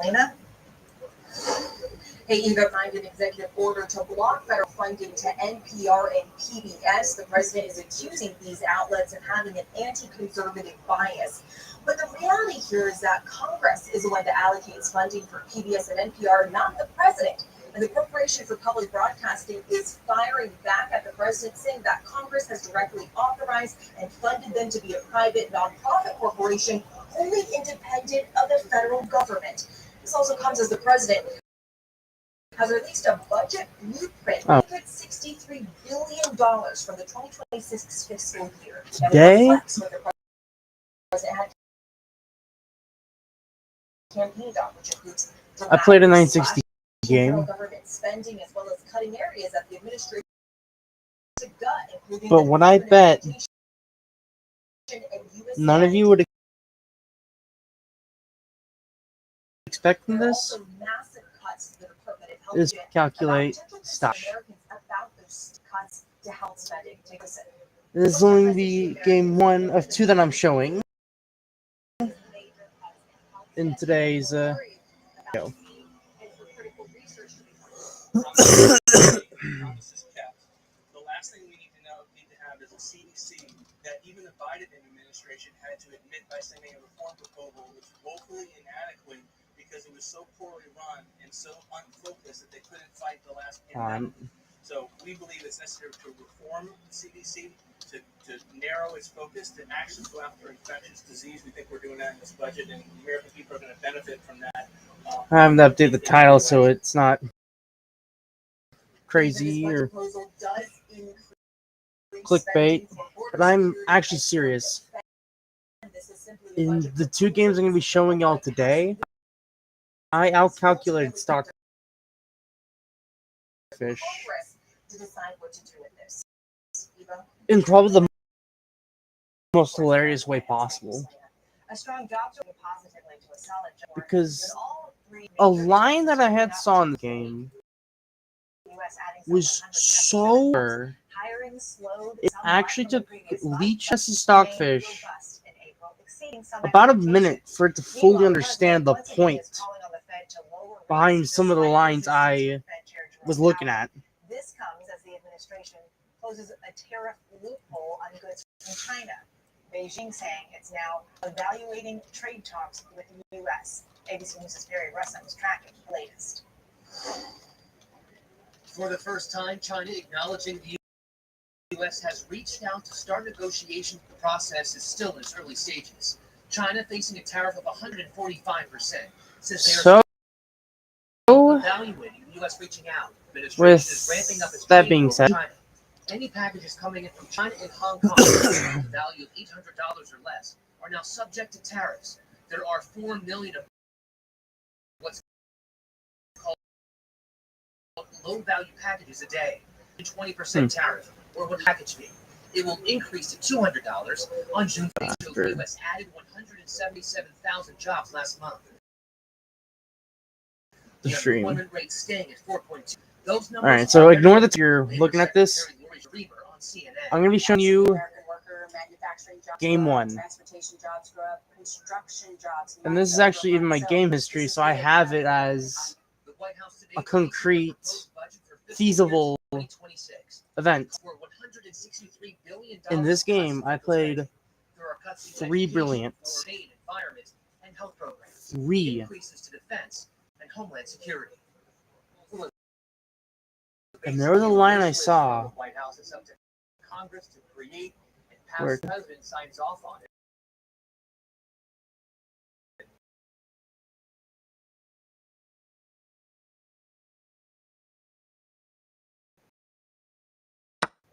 Selena? Hey, Eva signed an executive order to block federal funding to NPR and PBS. The president is accusing these outlets of having an anti-conservative bias. But the reality here is that Congress is the one that allocates funding for PBS and NPR, not the president. And the Corporation for Public Broadcasting is firing back at the president, saying that Congress has directly authorized and funded them to be a private nonprofit corporation, only independent of the federal government. This also comes as the president has released a budget blueprint making $63 billion for the 2026 fiscal year. Today, what the president had campaigned on, which includes I played a 960 game, government spending as well as cutting areas that the administration gut, including but what I bet none of you would expect from this is calculate stock. This is only the game 1 of 2 that I'm showing in today's video. The last thing we need to have is a CDC that even the Biden administration had to admit by sending a reform proposal was woefully inadequate because it was so poorly run and so unfocused that they couldn't fight the last pandemic. So we believe it's necessary to reform the CDC, to narrow its focus, to actually go after infectious disease. We think we're doing that in this budget, and the American people are going to benefit from that. I haven't updated the title so it's not crazy or clickbait, but I'm actually serious. In the 2 games I'm going to be showing y'all today, I outcalculated stockfish in probably the most hilarious way possible. Because a line that I had saw in the game was so it actually took Leech's stockfish about a minute for it to fully understand the point behind some of the lines I was looking at. This comes as the administration closes a tariff loophole on goods from China. Beijing saying it's now evaluating trade talks with the U.S. ABC News' Barry Russell is tracking the latest. For the first time, China acknowledging the U.S. has reached out to start negotiations. The process is still in its early stages. China facing a tariff of 145%. Says they are evaluating the U.S. reaching out. Administration is ramping up its that being said, China. Any packages coming in from China and Hong Kong with a value of $800 or less are now subject to tariffs. There are 4 million of what's called low-value packages a day, 20% tariff, or one package fee. It will increase to $200 on June 1st. The U.S. added 177,000 jobs last month. The unemployment rate staying at 4.2. Alright, so ignore that you're looking at this. I'm going to be showing you game 1. And this is actually even my game history, so I have it as a concrete, feasible event. In this game, I played 3 brilliants. 3. And there was a line I saw where the president signs off on it.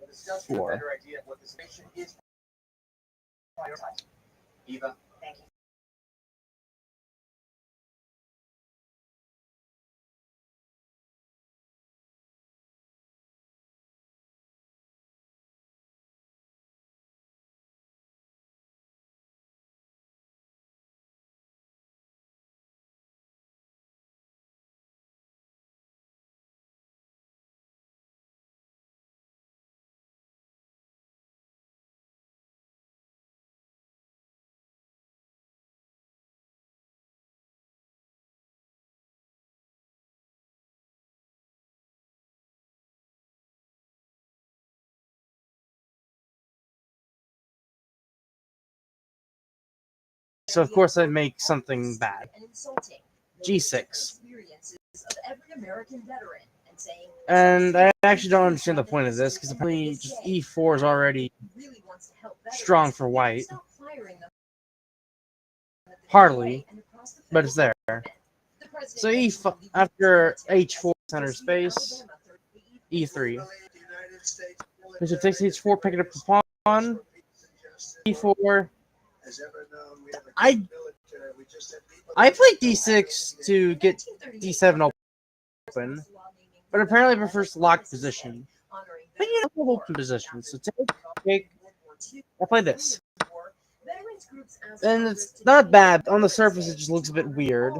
Discuss a better idea of what this nation is prioritizing. Eva, thank you. So of course I make something bad. G6. And I actually don't understand the point of this, because apparently just E4 is already strong for white. Hardly, but it's there. So after H4 center space, E3. Bishop takes H4, picking up the pawn. E4. I played D6 to get D7 open, but apparently prefers locked position. But you know, open position. So take. I play this. And it's not bad. On the surface, it just looks a bit weird.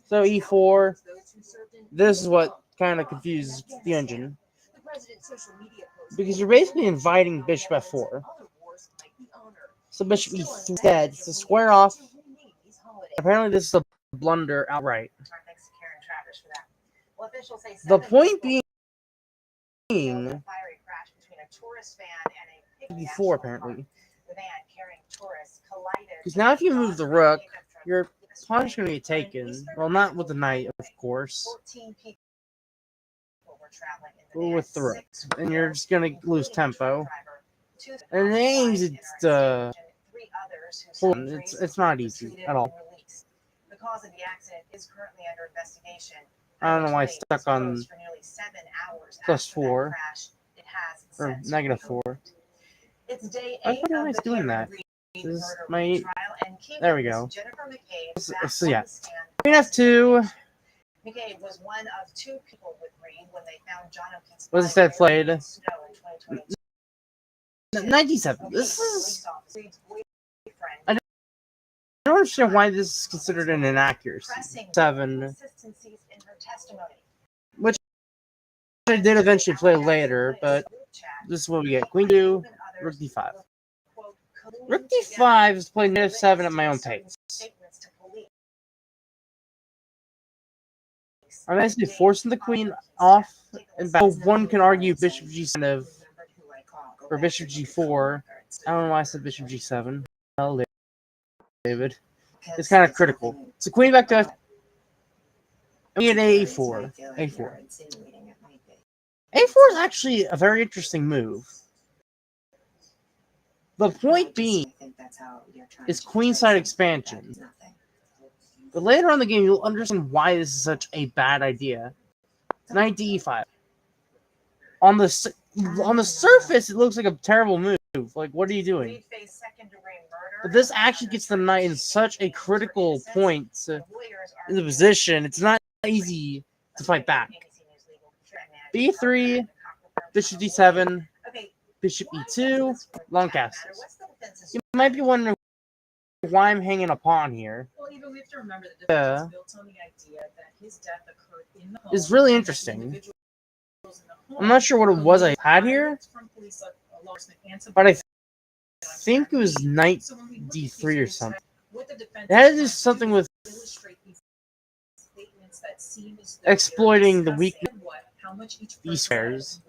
So E4. This is what kind of confuses the engine. Because you're basically inviting Bishop F4. So Bishop E3 instead to square off. Apparently this is a blunder outright. The point being E4 apparently. Because now if you move the rook, your pawn's going to be taken. Well, not with the knight, of course. But with the rook. And you're just going to lose tempo. And it aims it's not easy at all. The cause of the accident is currently under investigation. I don't know why it's stuck on +4 or -4. It's day I 8 thought I was of the doing that. This This is is my trial, and there we go. Jennifer So yeah, Queen F2 McCabe was one of 2 people with Reed when they found John O'Keefe's was body instead buried played in snow in 2022. 97. This is Reed's boyfriend I don't understand why this is considered an inaccuracy. pressing 7, inconsistencies in her testimony. which I did eventually play later, but this is what we get. Queen 2, Rook D5. Rook D5 is playing -7 at my own pace. I'm actually forcing the queen off and back. So one can argue Bishop G7 or Bishop G4. I don't know why I said Bishop G7. Well, David. It's kind of critical. So queen back to F. We get A4. A4. A4 is actually a very interesting move. The point being is queenside expansion. But later on in the game, you'll understand why this is such a bad idea. Knight D5. On the surface, it looks like a terrible move. Like, what are you doing? But this actually gets the knight in such a critical point in the position. It's not easy to fight back. B3, Bishop D7, Bishop E2, long castles. You might be wondering why I'm hanging a pawn here. Well, even we have to remember that defense is built on the idea that his death occurred in the home. It's really interesting. I'm not sure what it was I had here, but I think it was Knight D3 or something. It had to do something with exploiting the weakness of these squares.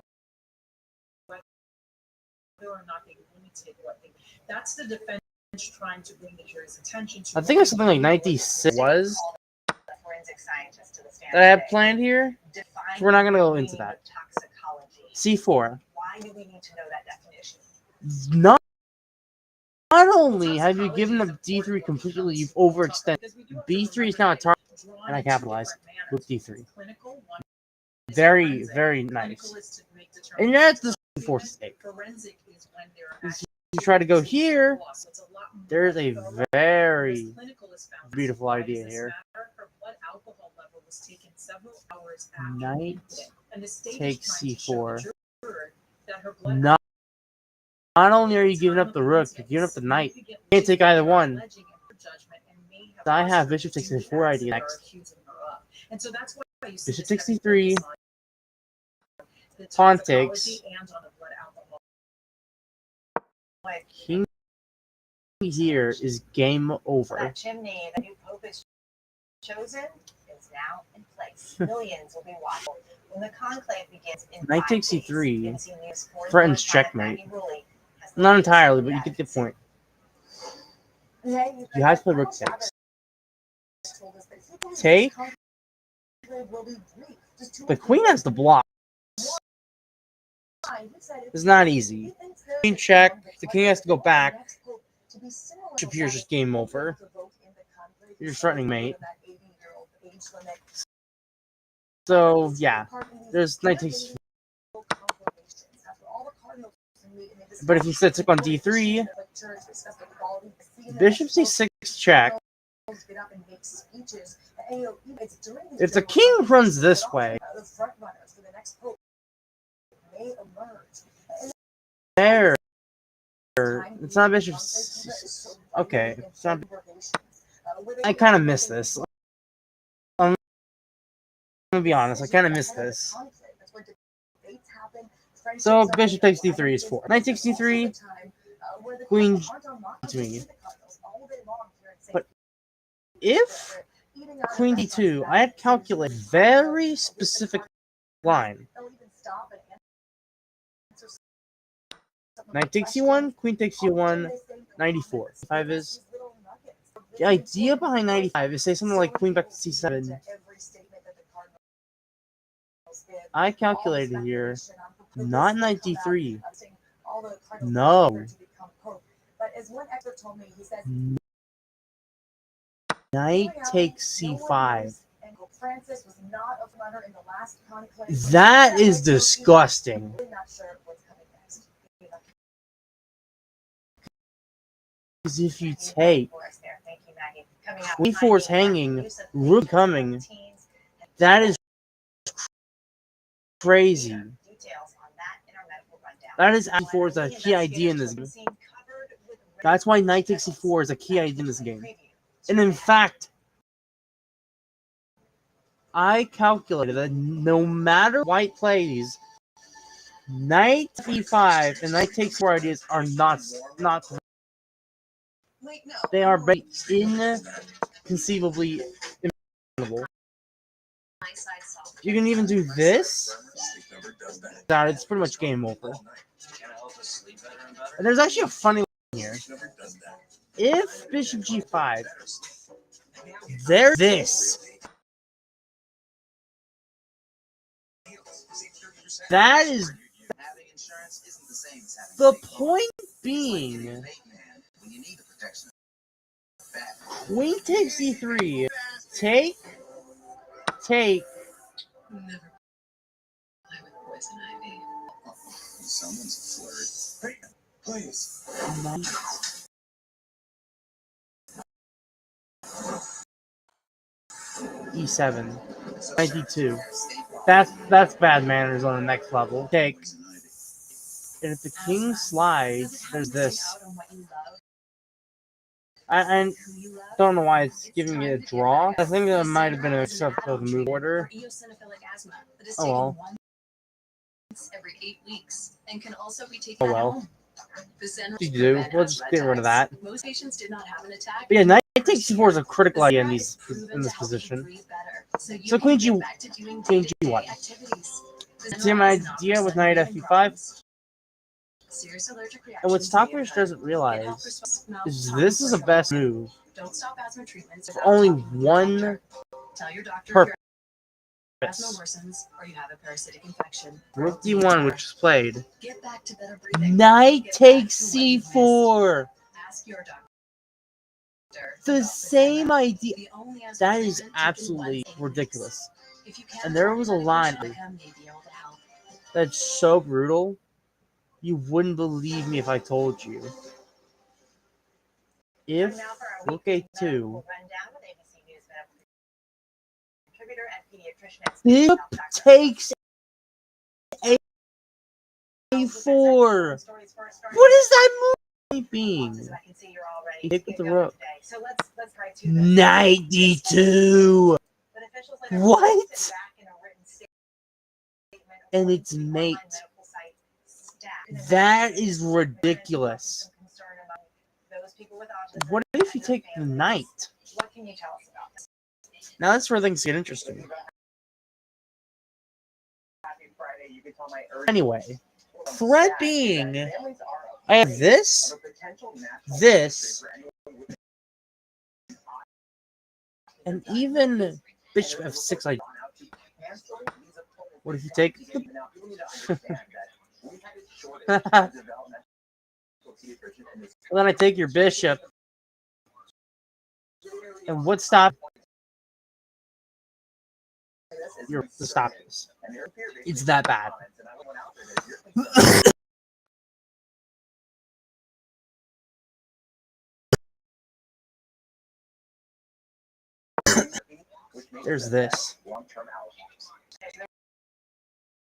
That's the defense trying to bring the jury's attention to. I think it was something like Knight D6 was that I had planned here. So we're not going to go into that. C4. Why do we need to know that definition? Not only have you given up D3 completely, you've overextended. B3 is now a target, and I capitalized with D3. Very, very nice. And you're at this fourth state. You try to go here, there's a very beautiful idea here. Knight takes C4. Not only are you giving up the rook, you're giving up the knight. You can't take either one. I have Bishop takes C4 idea next. Bishop takes C3. Pawn takes. King here is game over. That chimney, the new pope is chosen, is now in place. Millions will be watching when the conclave begins in Knight 5 takes days. C3. NBC News Threatens correspondent checkmate. Maggie Rulli has Not the entirely, but you latest get the point. You have to play rook takes. Take. The queen has the block. It's not easy. Queen check. The king has to go back. Bishop here is just game over. You're threatening mate. So yeah, there's knight takes. But if you set took on d3, bishop c6 check. If the king runs this way, there. It's not bishop. Okay, it's not. I kind of miss this. I'm gonna be honest. I kind of miss this. So bishop takes d3 is 4. Knight takes d3. Queen to me. But if queen d2, I had calculated very specific line. Knight takes c1, queen takes c1, 94. 5 is. The idea behind 95 is say something like queen back to c7. I calculated here, not knight d3. No. Knight takes c5. That is disgusting. Because if you take e4 is hanging, rook coming, that is crazy. That is e4 is a key idea in this game. That's why knight takes c4 is a key idea in this game. And in fact, I calculated that no matter white plays, knight e5 and knight takes 4 ideas are not. They are inconceivably imaginable. You can even do this. It's pretty much game over. And there's actually a funny line here. If bishop g5, there's this. That is the point being. Queen takes e3. Take. e7. 92. That's bad manners on the next level. Take. And if the king slides, there's this. I don't know why it's giving me a draw. I think that might have been a sort of move order. Oh well. Every 8 weeks and can also be taken Oh well. This You do. We'll just get rid of that. Most patients did not have an attack. But yeah, knight takes c4 is a critical idea in this position. So queen g1. Same idea with knight f5. And what Stockfish doesn't realize is this is the best move for only one purpose. Rook d1, which is played. Knight takes c4. The same idea. That is absolutely ridiculous. And there was a line that's so brutal. You wouldn't believe me if I told you. If rook a2, bishop takes a4. What is that move being? Take with the rook. Knight d2. What? And it's mate. That is ridiculous. What if you take the knight? Now that's where things get interesting. Anyway, threat being, I have this, And even bishop f6, like, what if you take? Well, then I take your bishop, and what stop? You're the stop this. It's that bad. There's this.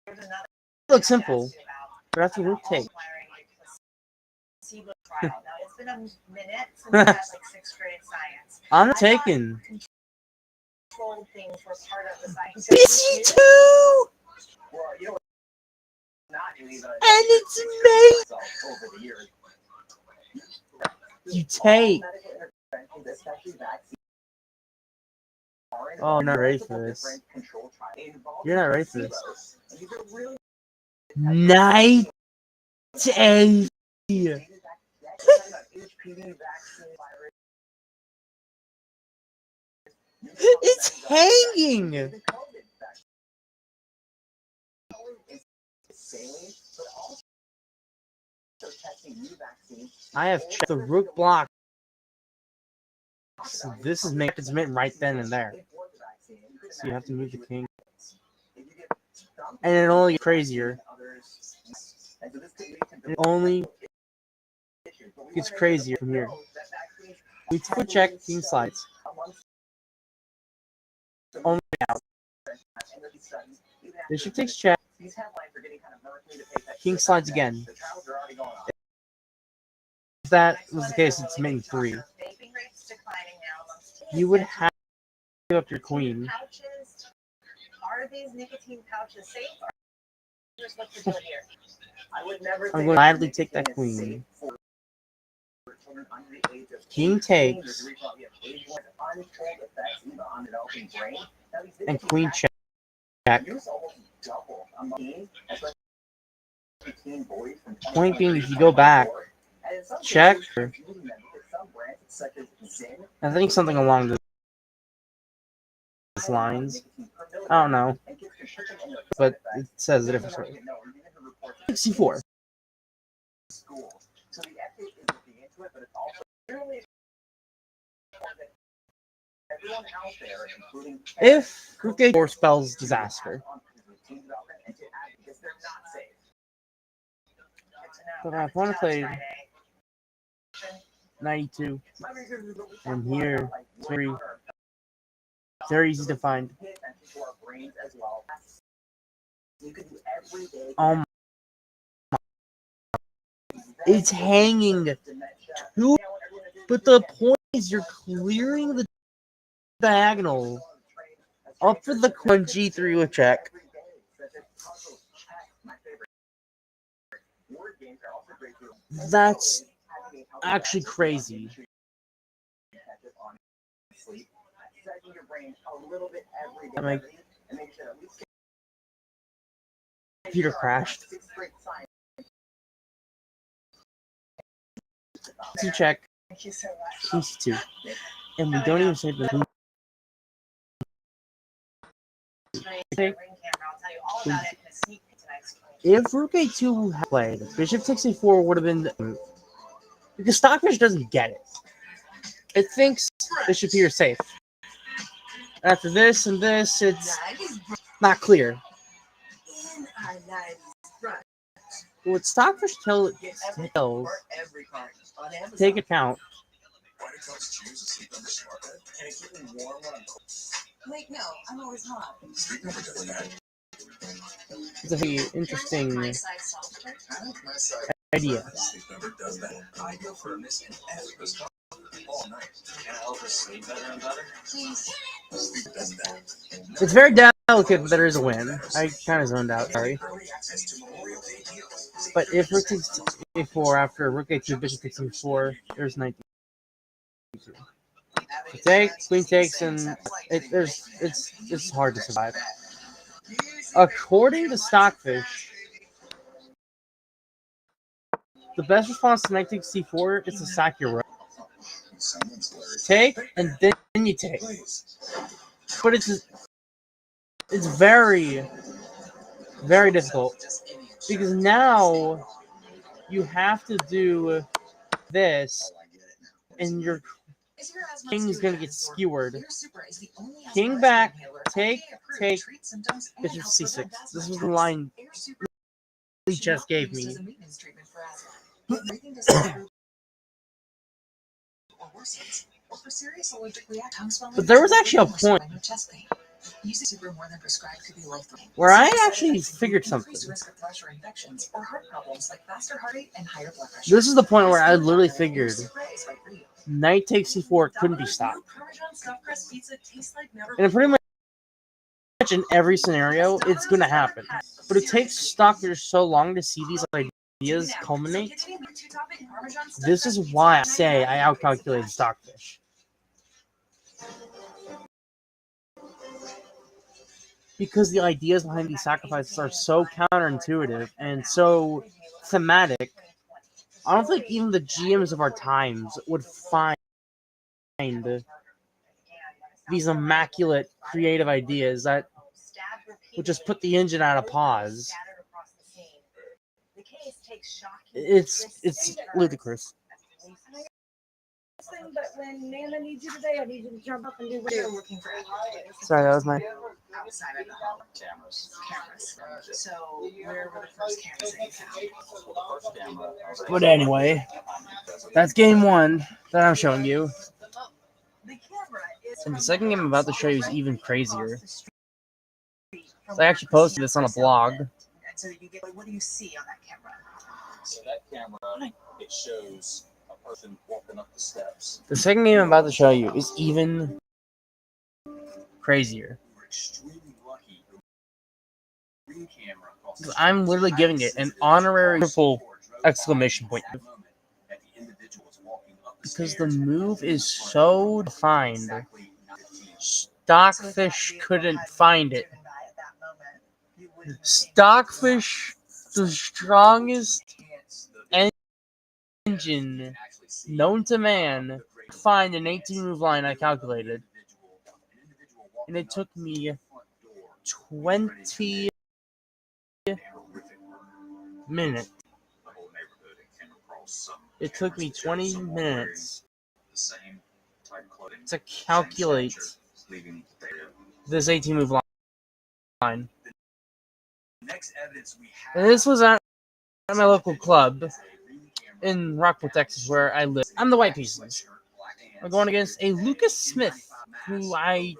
There's another It looks simple, but after rook take. placebo trial. Now, it's been a minute since I had like 6th grade science. I'm not taking. Controlled things were part of the scientific BC2! And it's made! You take. Oh, you're not ready for this. You're not ready for this. Knight A. It's hanging. I have checked the rook block. So this is it's meant right then and there. So you have to move the king. And it only gets crazier. It only gets crazier from here. We took check, king slides. Only out. Bishop takes check. King slides again. If that was the case, it's main 3. You would have to give up your queen. Are these nicotine pouches safe? Or just what to do here? I'm going to gladly take that queen. King takes. And queen check. Point being, if you go back, check. I think something along these lines. I don't know. But it says a different way. 64. If rook a4 spells disaster. But I want to play 92. And here, 3. Very easy to find. It's hanging 2. But the point is, you're clearing the diagonal up for the queen g3 with check. That's actually crazy. My computer crashed. To check. C2. And we don't even say the if rook a2 had played, bishop takes a4 would have been the move. Because Stockfish doesn't get it. It thinks bishop here is safe. After this and this, it's not clear. What Stockfish tells, take account. Wait, no, I'm always hot. It's a very interesting idea. It's very delicate, but there is a win. I kind of zoned out, sorry. But if rook takes a4 after rook a2, bishop takes e4, there's 19. Take, queen takes, and it's hard to survive. According to Stockfish, the best response to knight takes c4 is to sack your rook. take, and then you take. But it's very, very difficult because now you have to do this, and your king is going to get skewered. King back, take, bishop c6. This was the line Lee just gave me. But there was actually a point where I actually figured something. This is the point where I literally figured knight takes c4 couldn't be stopped. And pretty much in every scenario, it's going to happen. But it takes Stockfish so long to see these ideas culminate. This is why I say I outcalculated Stockfish. Because the ideas behind these sacrifices are so counterintuitive and so thematic, I don't think even the GMs of our times would find these immaculate creative ideas that would just put the engine out of pause. It's ludicrous. But when Nana needs you today, I need you to jump up and do They're looking for Sorry, that was my outside of the home. Cameras. So where were the first cameras that you found? But anyway, that's game one that I'm showing you. And the second game I'm about to show you is even crazier. So I actually posted this on a blog. And so you get, what do you see on that camera? So that camera, it shows a person walking up the steps. The second game I'm about to show you is even crazier. We're extremely lucky. The ring camera costs I'm literally giving it an honorary triple exclamation point. Because the move is so defined. Stockfish couldn't find it. Stockfish, the strongest engine known to man, find an 18-move line I calculated. And it took me 20 minutes. It took me 20 minutes to calculate this 18-move line. And this was at my local club in Rockport, Texas, where I live. I'm the white pieces. I'm going against a Lucas Smith, who I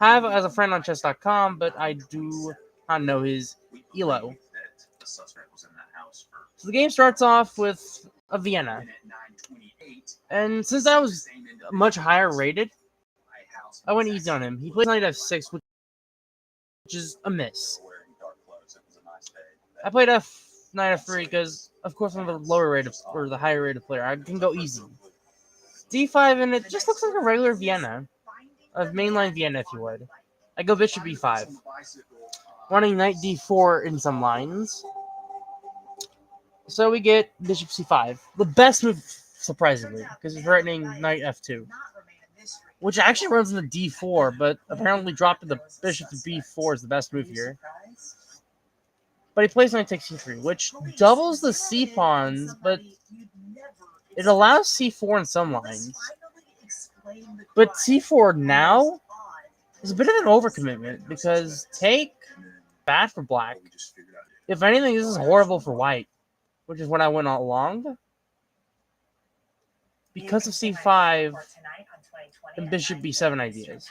have as a friend on chess.com, but I do not know his elo. So the game starts off with a Vienna. And since I was much higher rated, I went easy on him. He plays knight f6, which is a miss. I played knight f3 because, of course, I'm the lower rated or the higher rated player. I can go easy. d5, and it just looks like a regular Vienna, a mainline Vienna, if you would. I go bishop b5, wanting knight d4 in some lines. So we get bishop c5, the best move, surprisingly, because it's threatening knight f2, which actually runs into d4, but apparently dropping the bishop to b4 is the best move here. But he plays knight takes c3, which doubles the c pawns, but it allows c4 in some lines. But c4 now is a bit of an overcommitment, because take, bad for black. If anything, this is horrible for white, which is what I went all along. Because of c5 and bishop b7 ideas.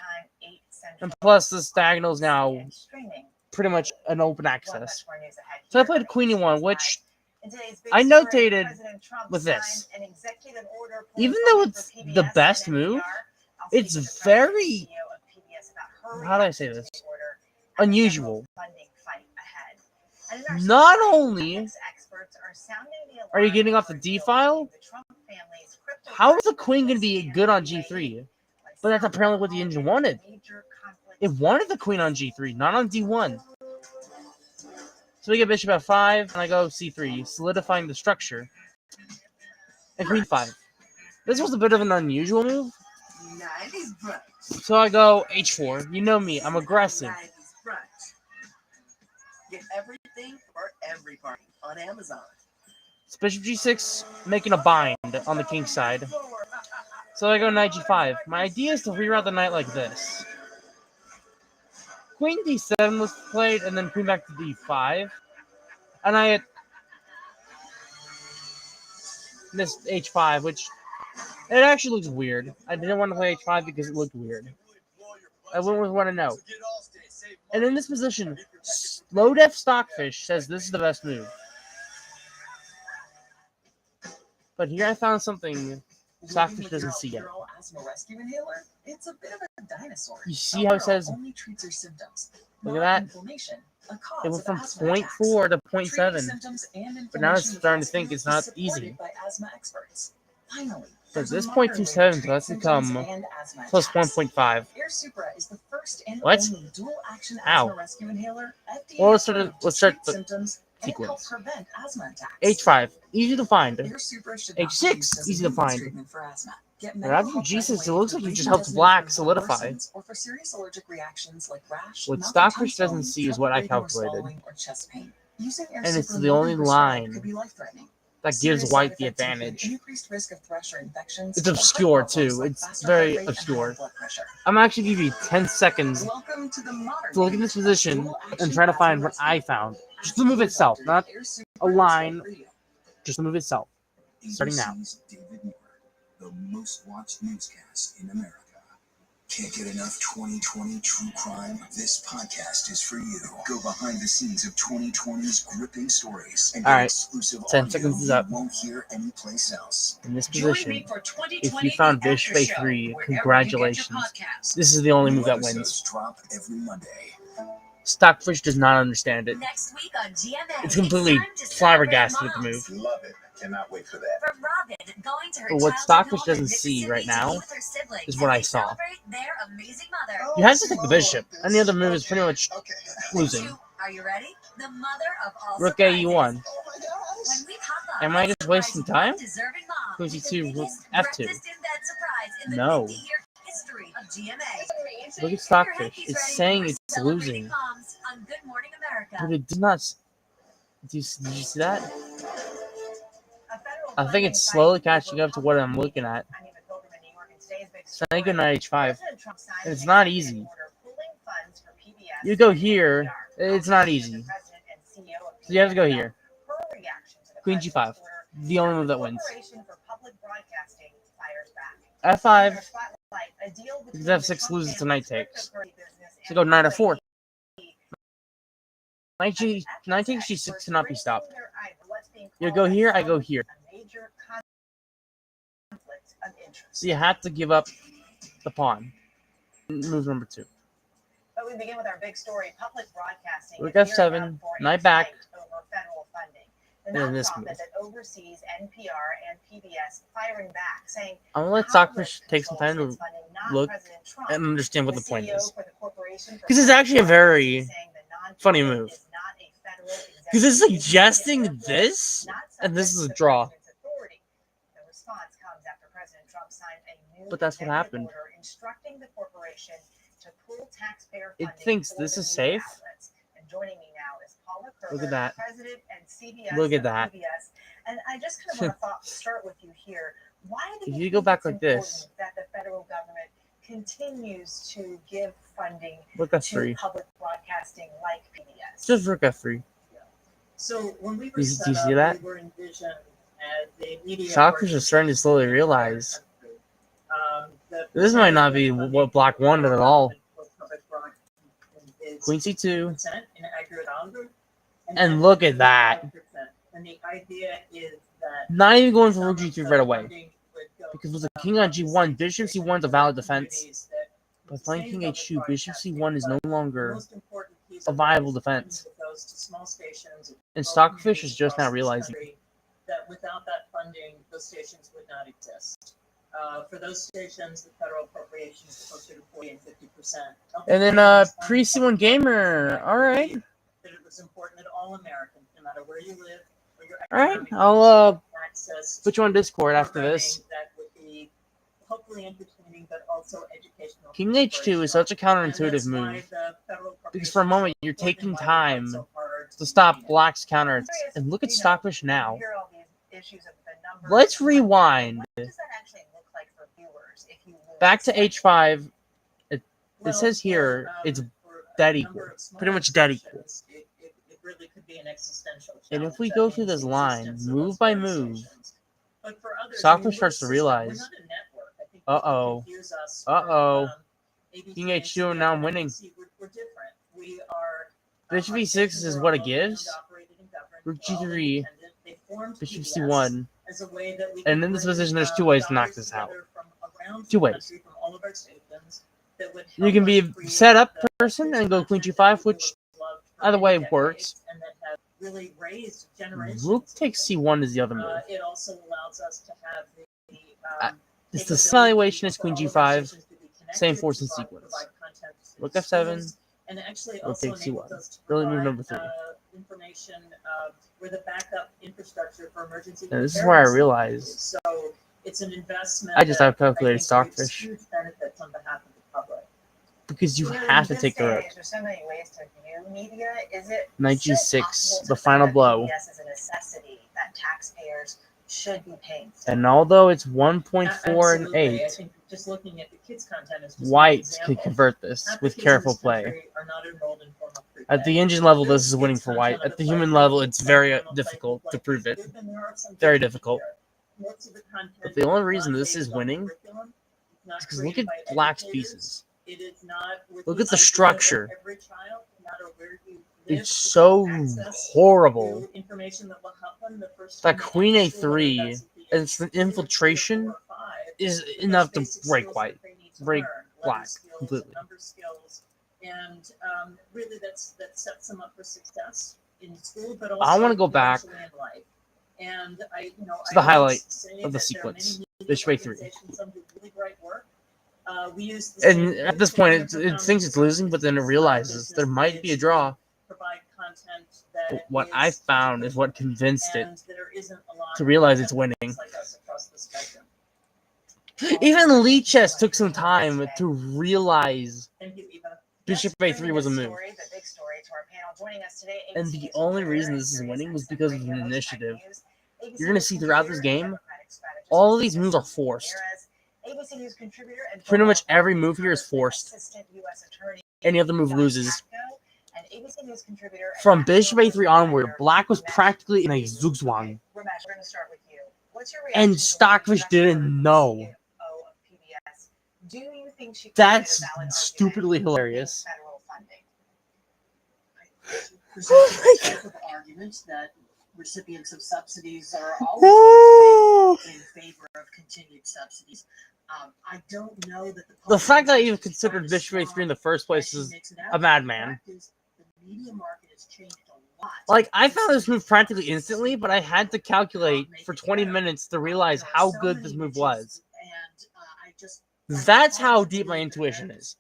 And plus, this diagonal is now pretty much an open access. So I played queen e1, which I notated with this. Even though it's the best move, it's very, how do I say this, unusual. Not only are you getting off the d file, how is the queen going to be good on g3? But that's apparently what the engine wanted. It wanted the queen on g3, not on d1. So we get bishop f5, and I go c3, solidifying the structure. And queen 5. This was a bit of an unusual move. 90s brunch. So I go H4. You know me, I'm aggressive. 90s brunch. Get everything for every party on Amazon. It's Bishop G6 making a bind on the king side. So I go knight G5. My idea is to reroute the knight like this. Queen D7 was played, and then queen back to D5. And I missed H5, which it actually looks weird. I didn't want to play H5 because it looked weird. I went with what I know. And in this position, low def Stockfish says this is the best move. But here I found something Stockfish doesn't see yet. It's a bit of a dinosaur. You see how it says, only treats her symptoms. look at that. It went from 0.4 to 0.7. But now it's starting to think it's not easy. Finally, Because this 0.27, so that's become plus 1.5. What? Ow. Well, let's start the sequence. H5, easy to find. H6, easy to find. But after Jesus, it looks like he just helps black solidify. What Stockfish doesn't see is what I calculated. And it's the only line that gives white the advantage. It's obscure too. It's very obscure. I'm actually giving you 10 seconds to look at this position and try to find what I found. Just the move itself, not a line. Just the move itself. Starting now. The most watched newscast in America. Can't get enough 2020 true crime? This podcast is for you. Go behind the scenes of 2020's gripping stories and get exclusive 10 audio seconds is up. you won't hear anyplace else. In this position, if you found Bishop A3, congratulations. This is the only move that wins. Episodes drop every Monday. Stockfish does not understand it. Next week on GMA, It's completely flabbergasted with the move. Love it. Cannot wait for that. From Robin going to her But what childhood Stockfish home in doesn't see right Mississippi to now be with her siblings is what as I they saw. celebrate their amazing mother. You have to take the bishop. Any other move is pretty much losing. Are you ready? The mother of all Rook surprises. A1. When we pop up, Am I just wasting time? deserving mom Queen with C2, the Rook biggest F2. breakfast in bed surprise in the No. 50-year history of GMA. Look at Stockfish. It's saying it's losing. Moms on Good Morning America. But it does not. Did you see that? I think it's slowly catching up to what I'm looking at. So I go knight H5. And it's not easy. You go here, it's not easy. So you have to go here. Queen G5. The only move that wins. F5. Because F6 loses to knight takes. So go knight F4. Knight takes G6 cannot be stopped. You go here, I go here. So you have to give up the pawn. Move number 2. But we begin with our big story. Public broadcasting. Rook F7, knight back. Over federal funding. The And then this nonprofit move. that oversees NPR and PBS firing back, saying I'm gonna let Stockfish take some time to look and understand what the point is. Because it's actually a very funny move. Because it's suggesting this, and this is a draw. But that's what happened. It thinks this is safe. Look at that. Look at that. And I just kind of want to start with you here. Why do If you you go think back it's like this, important that the federal government continues to give funding Rook to F3. public broadcasting like PBS? Just Rook F3. So when we were Do you set see up, that? we were envisioned as a media Stockfish is starting to slowly realize that this might not be what Black wanted at all. public broadcasting is Queen C2. 10% in aggregate number, And look at that. 5%. And the idea is that Not even going for Rook G3 right away. funding would go Because with the king on G1, Bishop C1 is a valid defense. communities that But playing King save H2, public Bishop broadcasting, C1 is no but longer the most important piece a of viable that is defense. funding that goes to small stations And local Stockfish is communities just now across this realizing. country that without that funding, those stations would not exist. For those stations, the federal appropriation is closer to 40 and 50%. And then pre C1 Gamer. Alright. That it was important that all Americans, no matter where you live or your Alright. economic I'll access put you on Discord after this. that would be hopefully entertaining, but also educational. King H2 is such a counterintuitive move. Because for a moment, you're taking time to stop Black's counter. And look at Stockfish now. Let's rewind. What does that actually look like for viewers if you lose Back to a H5. It says here it's dead equal. Pretty much dead equal. It really could be an existential challenge. And if we That go means through this the line, existence of move those by guard move, stations. But for others, Stockfish we're starts to a system. realize, We're not a network. I think uh-oh, people confuse us uh-oh, ABC King and H2, now I'm CBS. winning. We're different. We are. Bishop E6 is what it gives. Rook G3, Bishop C1. As a way that we And in this position, there's two ways to knock this out. Two ways. You can be a set up person and go Queen G5, which either way works. Rook takes C1 is the other move. It also allows us to have the It's the same evaluation as Queen G5, same force and sequence. Rook F7, and actually Rook also takes enables C1. us to Really move provide, number 3. Information with a backup infrastructure for emergency. And this is where I realized So it's an investment. I just that outcalculated I think Stockfish. huge benefits on behalf of the public. Because you know, have to in take the this rook. day, there's so many ways to view media. Is it Knight still G6, possible to the think final that blow. PBS is a necessity that taxpayers should be paying for? And although it's 1.4 and Absolutely. I 8, think just looking at the kids' content is just one White example. can convert this Half the with kids in careful this play. country are not enrolled in formal At the pre-K. engine level, this is There's winning kids' for White. content on At the the human play level, group, it's and very on the play difficult group to like prove this. it. There are some Very good difficult. here. Most of the content But the only is reason not this based is on winning curriculum. It's not is because look created at by Black's educators. pieces. It is not with Look the at the idea that structure. every child, no matter where you live, It's should so have access horrible. to information that will help them the first That time they Queen enter school, whether A3 that's at the and age it's the of 3 or 4 infiltration or 5, is with those enough to basic break skills White. that they need to Break learn, letter Black skills, completely. number skills, and really that sets them up for success in school, but also I want to go back eventually in life. And I, you know, to the I highlight always say of the that there are many sequence. media Bishop A3. organizations, some do really great work. We use the And same at this tools point, that it thinks it's losing, but then it realizes there might be a draw. provide content that But what I is found is what convinced it and there isn't a lot to realize of it's winning. like us across the spectrum. Even Lee Chess took some time to realize Thank you, Eva. Bishop A3 was a move. The big story to our panel. Joining us today, And ABC the News only reporter reason and this is Sirius winning was XM because of an radio host, initiative. ABC You're going to News see throughout this contributor and game, Democratic strategist all of these Francisco moves are forced. Ramirez, ABC News contributor and Pretty much former every move here is forced. Assistant U.S. Attorney Any other move loses. and ABC News contributor and From national Bishop A3 onward, director, Black was Ramesh practically in a zugzwang. Ramesh, we're going to start with you. What's your reaction And to the Stockfish didn't know. CEO of PBS? Do you think she That's created a valid stupidly argument hilarious. against federal funding? Presented the type of argument that recipients of subsidies are always going to make in favor of continued subsidies. I don't know that The fact that I even public considered interest Bishop is A3 in the first strong place as she is makes it a out. madman. The fact is, the media market has changed a lot. Like, I found this move practically instantly, but I had to calculate for 20 minutes to realize how good this move was. That's how deep my intuition is.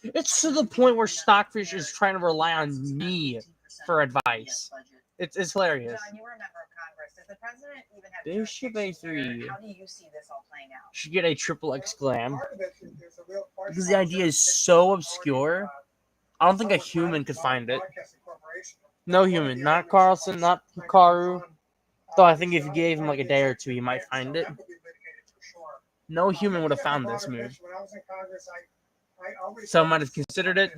It's to the point where Stockfish is trying to rely on me for advice. It's hilarious. John, you were a member of Congress. Does the president even have Bishop jurisdiction here? A3 How do you see this all playing out? should get a triple exclam. Because the idea is so obscure, I don't think a human could find it. No human. Not Carlson, not Hikaru. Though I think if you gave him like a day or two, he might find it. No human would have found this move. Some might have considered it,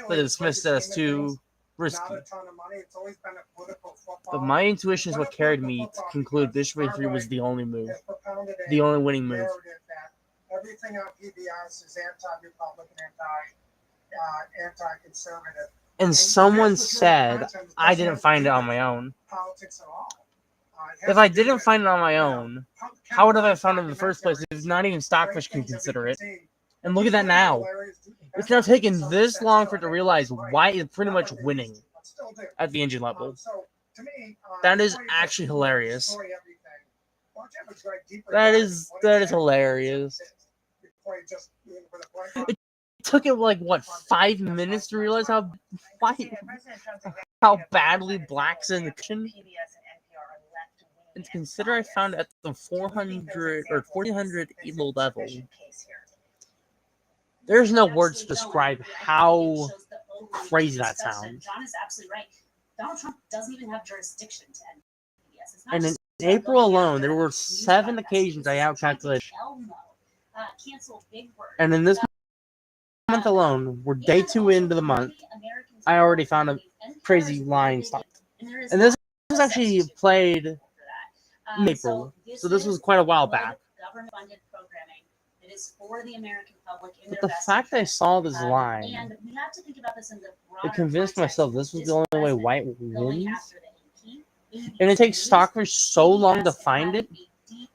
but dismissed it as too risky. But my intuition is what carried me to conclude Bishop A3 was the only move. The only winning move. Everything on PBS is anti-Republican, anti-conservative. And someone said I didn't find it on my own. If I didn't find it on my own, how would I have found it in the first place if not even Stockfish can consider it? And look at that now. It's now taken this long for it to realize White is pretty much winning at the engine level. That is actually hilarious. That is hilarious. It took it like what 5 minutes to realize how badly Black's in the kitchen. And consider I found at the 400 or 1400 elo level. There's no words to describe how crazy that sounds. John is absolutely right. Donald Trump doesn't even have jurisdiction to end PBS. And in April alone, there were 7 occasions I outcalculated. And in this month alone, we're day 2 into the month, I already found a crazy line stop. And this was actually played in April, so this was quite a while back. Government-funded programming that is for the American public in But their the best fact that I interest. saw this line, And we have to think about this in the I broader convinced context. myself this was the only way white Going wins. after the AP, And it takes Stockfish so long to has find had it, a deep,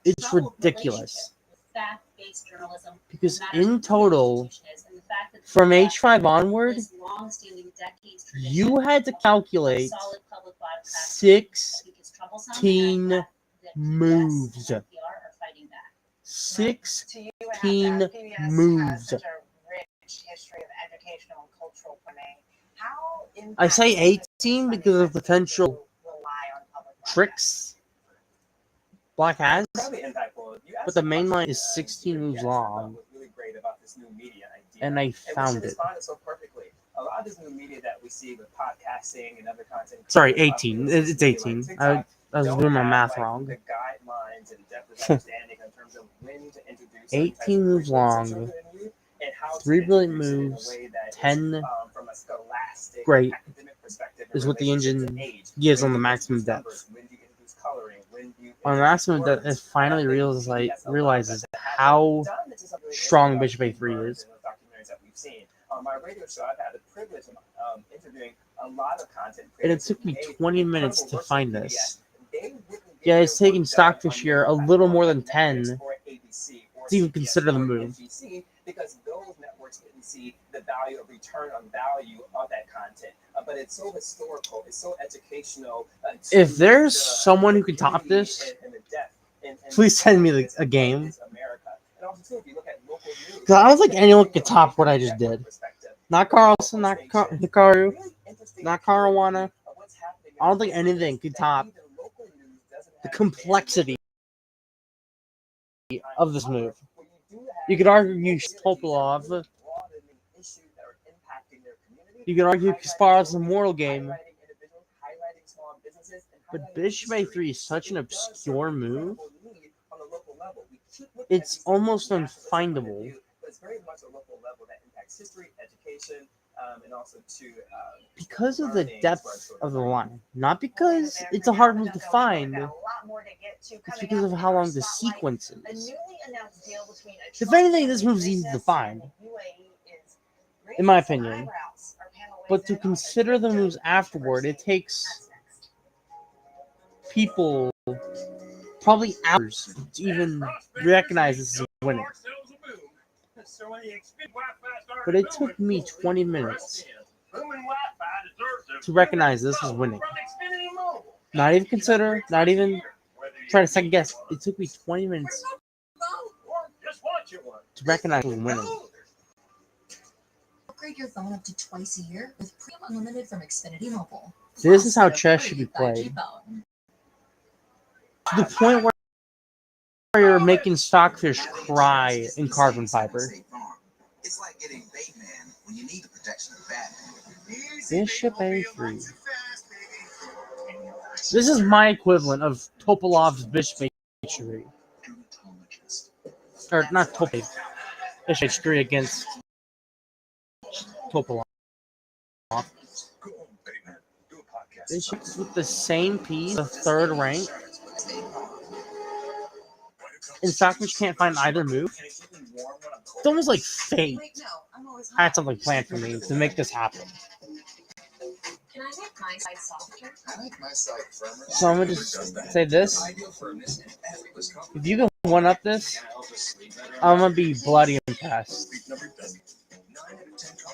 it's troubled ridiculous. relationship with fact-based journalism, Because no matter who in the total, institution is, and the fact that from PBS H5 onward, this long-standing decades tradition you had to of calculate solid public broadcasting, I 16 think is troublesome, and I'm glad that PBS moves. and NPR are fighting back. 16 PBS has moves. such a rich history of educational and cultural programming. How I say impactful 18 because of potential rely on public tricks Black has, Incredibly impactful. You asked but the a main question, line is 16 your moves guest I thought long, was really great about this new media idea. and I And found she it. responded so perfectly. A lot of this new media that we see with podcasting and other content. Sorry, creators, 18. social It's media 18. like TikTok, I was don't doing my have, math like, wrong. the guidelines and depth of understanding in terms of when to introduce certain types 18 of moves curriculums to long, children and youth, and how to 3 brilliant introduce it in a moves, way that is, 10 from a scholastic great academic perspective in is what the relationship to engine age. gives When on the do you maximum introduce depth. numbers? When do you introduce coloring? When do you On the introduce maximum depth, it words? finally And I think PBS allowed realizes us to have how it done. This is something really strong interesting Bishop about A3 King is. Bird and the documentaries that we've seen. On my radio show, I've had the privilege of interviewing a lot of content And it creators took who me made 20 minutes incredible to works for find PBS. this. They wouldn't get Yeah, their it's taking work done Stockfish on here a networks little more than like 10 Netflix or ABC or to even CBS consider the or move. NBC because those networks didn't see the value of return on value of that content. But it's so historical, it's so educational. If there's someone who can top this, please send me a game. Because I don't think anyone can top what I just did. Not Carlson, not Hikaru, not Caruana. I don't think anything could top the complexity of this move. You could argue Topolov. You could argue Kasparov's Immortal Game. But Bishop A3 is such an obscure move. It's almost unfindable. It's very much a local level that impacts history, education, and also to because of the depth of the line, not because it's a hard move to find. It's because of how long the sequence is. If anything, this move is easy to find, in my opinion. But to consider the moves afterward, it takes people probably hours to even recognize this is winning. But it took me 20 minutes to recognize this was winning. Not even consider, not even try to second guess. It took me 20 minutes to recognize it was winning. Upgrade your phone up to twice a year with Premium Unlimited from Xfinity Mobile. This is how chess should be played. To the point where you're making Stockfish cry in carbon fiber. It's like getting Bateman when you need the protection of Batman. Bishop A3. This is my equivalent of Topolov's Bishop H3. Or not Topolov. Bishop H3 against Topolov. Bishops with the same piece, the third rank. And Stockfish can't find either move. It's almost like fate had something planned for me to make this happen. Can I make my side softer? So I'm gonna just say this. If you can one up this, I'm gonna be bloody impressed.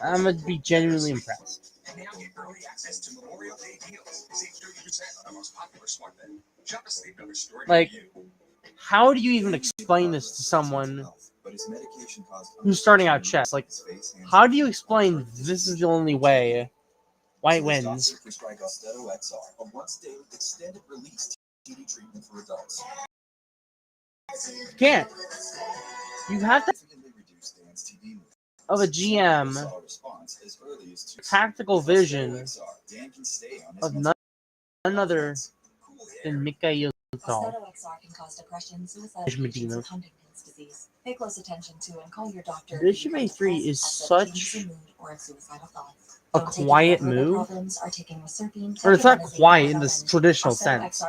I'm gonna be genuinely impressed. Like, how do you even explain this to someone who's starting out chess? Like, how do you explain this is the only way white wins? TB treatment for adults. You can't. You have to Significantly reduce Dan's TB movement. of a GM Saw a response as early as 2 tactical vision Dan can stay on his of none other than Mikhail XR can cause depression, suicide, Medina. and Huntington's disease. Pay close attention to and call your doctor. Bishop A3 is such a quiet move. Or it's not quiet in the traditional sense,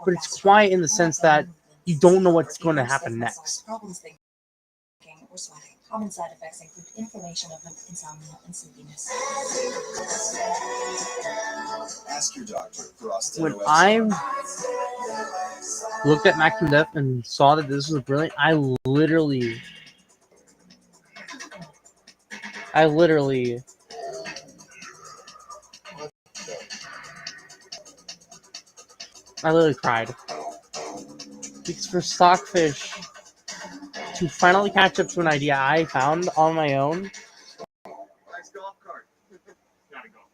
but it's quiet in the sense that you don't know what's going to happen next. Or sweating. Common side effects include inflammation of lymph, insomnia, and sleepiness. Ask your doctor for When I looked at Maximum Depth and saw that this was brilliant, I literally cried. Because for Stockfish to finally catch up to an idea I found on my own. Nice golf cart. Not a golf.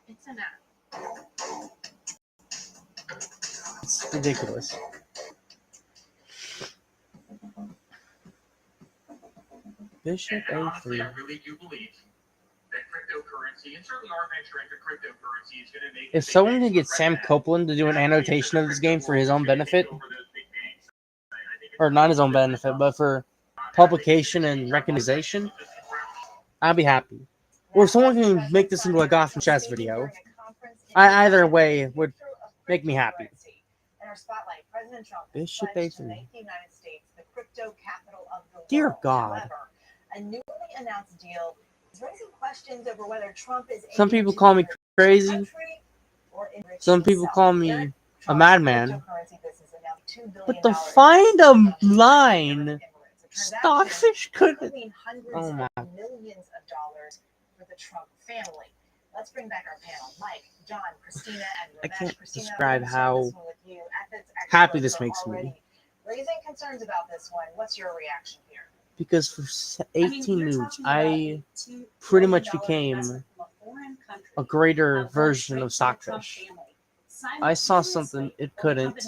It's an app. It's ridiculous. Bishop honestly, A3. I really do believe that cryptocurrency, and certainly our venture into cryptocurrency, is going to make. If someone can get Sam Copeland to do an annotation of this game for his own benefit, or not his own benefit, but for publication and recognition, I'll be happy. Or if someone can make this into a Gotham Chess video, either way would make me happy. In our spotlight, President Trump Bishop pledged to A3. make the United States the crypto capital of the Dear world. God. However, a newly announced deal is raising questions over whether Trump is Some aiming people to call me enrich the crazy. country or enrich Some people himself. call me Eric a Trump's madman. cryptocurrency business announced $2 billion But to find a line, transaction Stockfish could couldn't. mean hundreds Oh my. of millions of dollars for the Trump family. Let's bring back our panel. Mike, John, Christina, and I Ramesh. can't Christina, describe I'm gonna start how this one with you. Ethics happy experts this are makes me. already raising concerns about this one. What's your reaction here? Because for 18 moves, I pretty much became a greater version of Stockfish. I saw something it couldn't.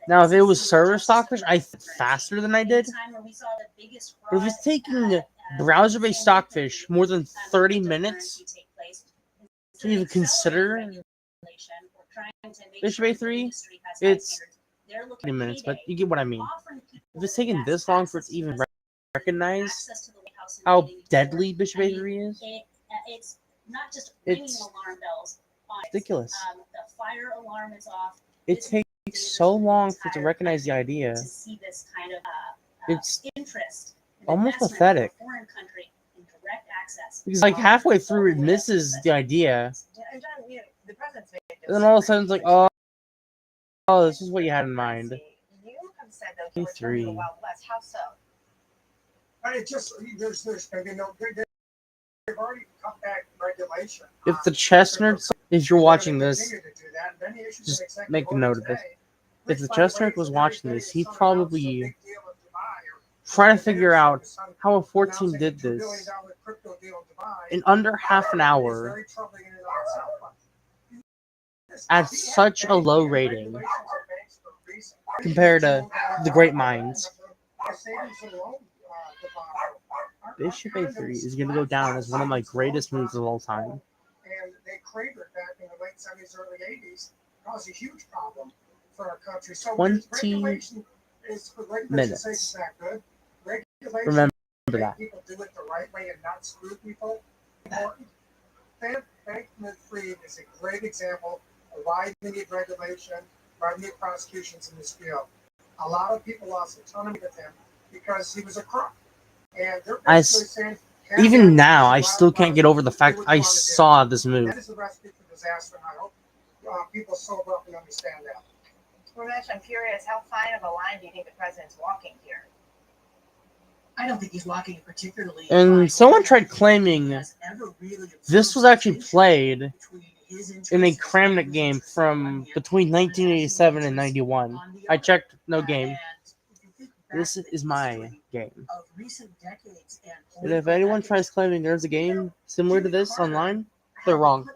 Now, if it was server Stockfish, I faster than I did. But if it's taking browser-based Stockfish more than 30 minutes to even consider Bishop A3, it's 30 minutes, but you get what I mean. If it's taking this long for it to even recognize how deadly Bishop A3 is, It's not just it's ringing alarm bells. ridiculous. The fire alarm is off. It takes so long for it to recognize the idea. To see this kind of It's interest, almost investment pathetic. from a foreign country in direct access. Because like halfway through it misses the idea. And John, the president's And then all of a sudden it's like, oh, this is what you had in mind. You have said that he returned to the Wild West. How so? It just there's maybe no they've already cut back regulation. If the chess nerds, if you're watching this, just make a note of this. If the chess nerd was watching this, he'd probably try to figure out how a 14 did this in under half an hour at such a low rating compared to the great minds. Bishop A3 is going to go down as one of my greatest moves of all time. And they cratered back in the late 70s, early 80s. Caused a huge problem for our country. So 20 regulation minutes. Is not good. Regulation Remember make that. people do it the right way and not screw people. Important. Bankman-Fried is a great example of why we need regulation, why we need prosecutions in this field. A lot of people lost autonomy with him because he was a crook. And they're basically saying, even now, I still can't get over the fact I saw this move. that is the recipe for disaster, and I hope people sober up and understand that. Ramesh, I'm curious, how fine of a line do you think the president's walking here? I don't think he's walking particularly. And someone tried claiming this was actually played in a Kramnik game from between 1987 and 91. I checked, no game. This is my game. And if anyone tries claiming there's a game similar to this online, they're wrong.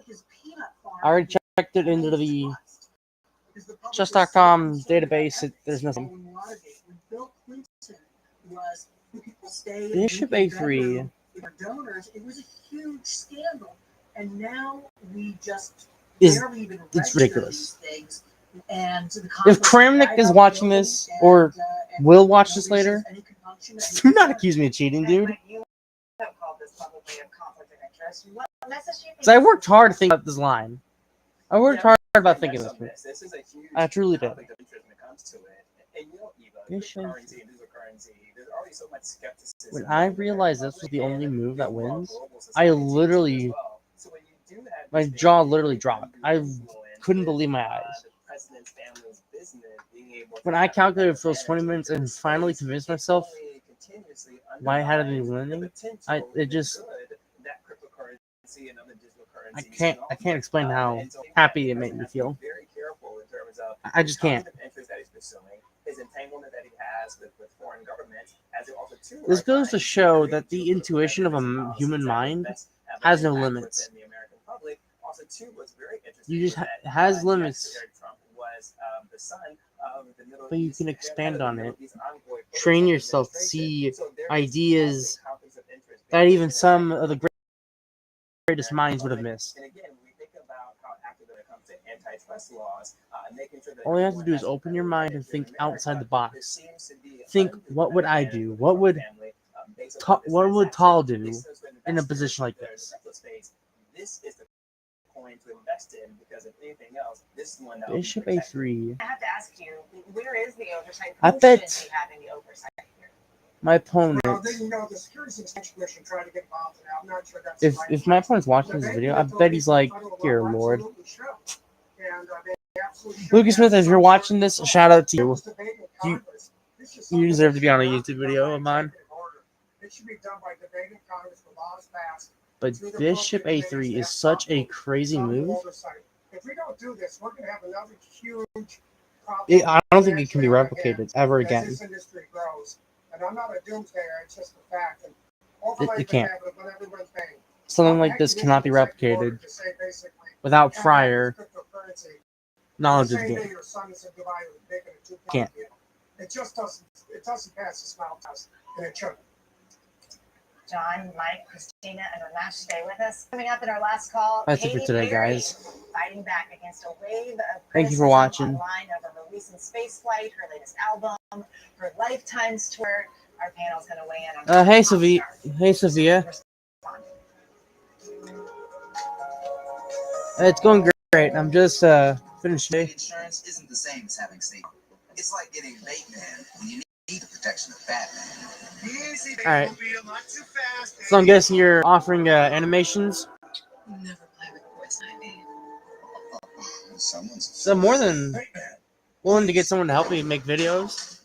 I already checked it into the chess.com database. There's nothing. Bishop a3. Donors, it was a huge scandal, and now we just barely even It's register ridiculous. these things. And the If Kramnik is watching this or will watch this later, do not accuse me of cheating, dude. You have called this probably a conflict of interest. What message do you think? Because I worked hard to think about this line. I worked hard about thinking this. This is a huge I truly did. conflict of interest when it comes to it. And you know, Eva, Bishop. cryptocurrency and digital currency, there's already so much skepticism. When I realized this was the only move that wins, I literally, my jaw literally dropped. I couldn't believe my eyes. When I calculated for those 20 minutes and finally convinced myself why I had it been winning, I can't explain how happy it made me feel. I just can't. This goes to show that the intuition of a human mind has no limits. You just has limits, but you can expand on it. Train yourself to see ideas that even some of the greatest minds would have missed. All you have to do is open your mind and think outside the box. Think, what would I do? What would Tal do in a position like this? Bishop a3. I have to ask you, where is the oversight? I Who bet should be having the oversight here? my opponent. Well, then, the Securities and Exchange Commission tried to get involved in it. I'm not sure that's the right If my place. opponent's watching this video, I bet he's like, here, Lord. Absolutely should. And they absolutely should. Lucas Smith, if you're watching this, shout out to you. This debate in Congress, this is You deserve to be on a something YouTube video of mine. it should be done by debate in Congress, the laws passed. But Bishop a3 is such a crazy move. If we don't do this, we're going to have another huge problem. I don't think it can be replicated ever as again. this industry grows. And I'm not a doomsayer, it's just a fact. And overlay It can't. the when everyone's paying. Something like this cannot be replicated without prior knowledge of the game. Can't. It just doesn't pass the smell test, and it shouldn't. John, Mike, Christina, and Ramesh stay with us. Coming up in our last call, That's it for Katy today, Perry guys. fighting back against a wave of Thank you for criticism watching. online over her recent spaceflight, her latest album, her Lifetimes tour. Our panel's going to weigh in on Hey, Sophia. Hey, Sophia. It's going great. I'm just finished. Insurance isn't the same as having safety. It's like getting Bateman when you need the protection of Batman. All right. So I'm guessing you're offering animations. Never play with voice ID. So I'm more than willing to get someone to help me make videos.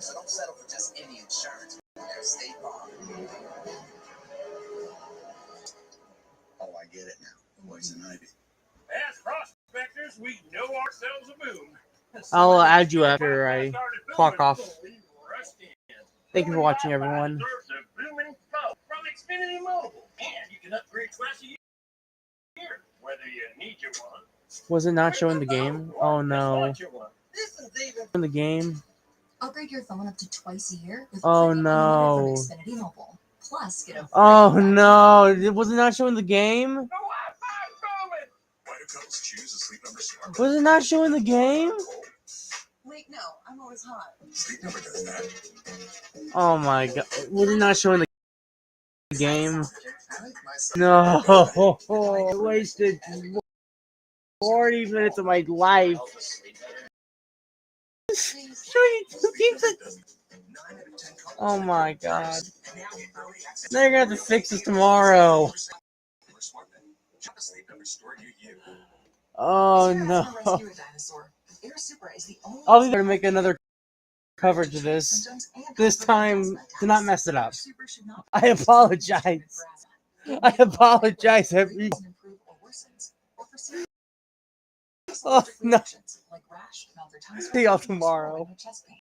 So don't settle for just any insurance. There's State Farm. Oh, I get it now. Poison ivy. As prospectors, we know ourselves a boom. I'll add you after I clock off. Thank you for watching, everyone. From Xfinity Mobile, and you can upgrade twice a year, whether you need your one. Was it not showing the game? Oh no. In the game. Upgrade your phone up to twice a year with Oh free no. from Xfinity Mobile. Plus, get a Oh no. Was it not showing the game? Was it not showing the game? Wait, no, I'm always hot. Sleep Number does that. Oh my god. Was it not showing the game? No. I wasted 40 minutes of my life. Oh my god. Now you're gonna have to fix this tomorrow. Oh no. I'll be able to make another coverage of this. This time, do not mess it up. I apologize. I apologize, every. Oh no. See y'all tomorrow.